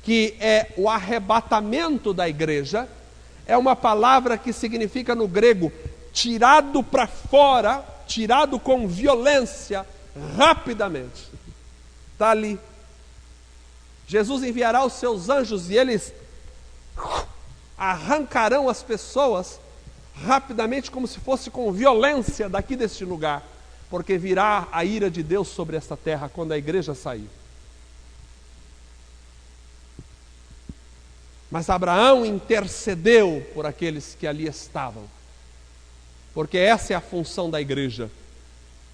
que é o arrebatamento da igreja, é uma palavra que significa no grego tirado para fora, tirado com violência, rapidamente. Está ali. Jesus enviará os seus anjos e eles arrancarão as pessoas rapidamente, como se fosse com violência daqui deste lugar, porque virá a ira de Deus sobre esta terra quando a igreja sair. Mas Abraão intercedeu por aqueles que ali estavam, porque essa é a função da igreja.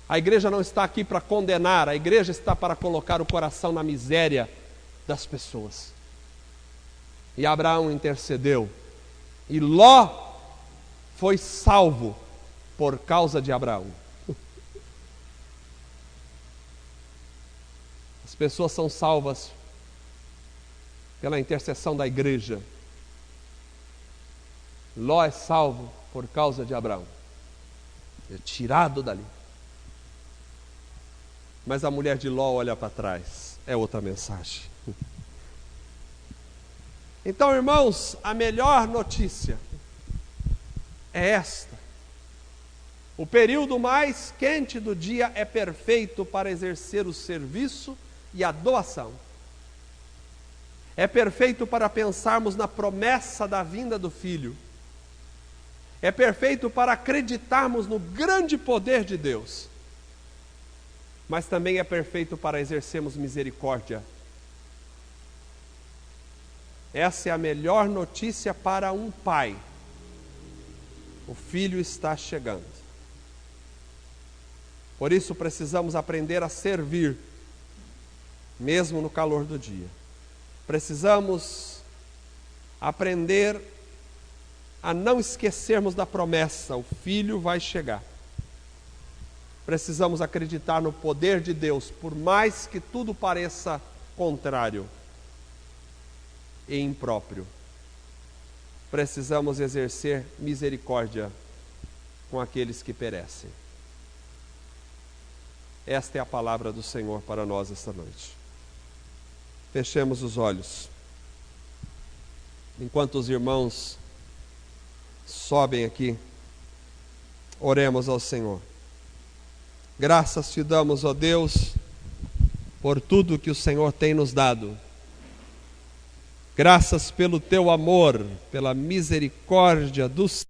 A igreja não está aqui para condenar, a igreja está para colocar o coração na miséria das pessoas. E Abraão intercedeu, e Ló foi salvo por causa de Abraão. As pessoas são salvas pela intercessão da igreja. Ló é salvo por causa de Abraão. É tirado dali. Mas a mulher de Ló olha para trás. É outra mensagem. Então, irmãos, a melhor notícia é esta: o período mais quente do dia é perfeito para exercer o serviço e a doação. É perfeito para pensarmos na promessa da vinda do Filho. É perfeito para acreditarmos no grande poder de Deus. Mas também é perfeito para exercermos misericórdia. Essa é a melhor notícia para um pai. O filho está chegando. Por isso precisamos aprender a servir, mesmo no calor do dia. Precisamos aprender a não esquecermos da promessa: o filho vai chegar. Precisamos acreditar no poder de Deus, por mais que tudo pareça contrário e impróprio. Precisamos exercer misericórdia com aqueles que perecem. Esta é a palavra do Senhor para nós esta noite. Fechemos os olhos. Enquanto os irmãos sobem aqui, oremos ao Senhor. Graças te damos, ó Deus, por tudo que o Senhor tem nos dado. Graças pelo teu amor, pela misericórdia do Senhor.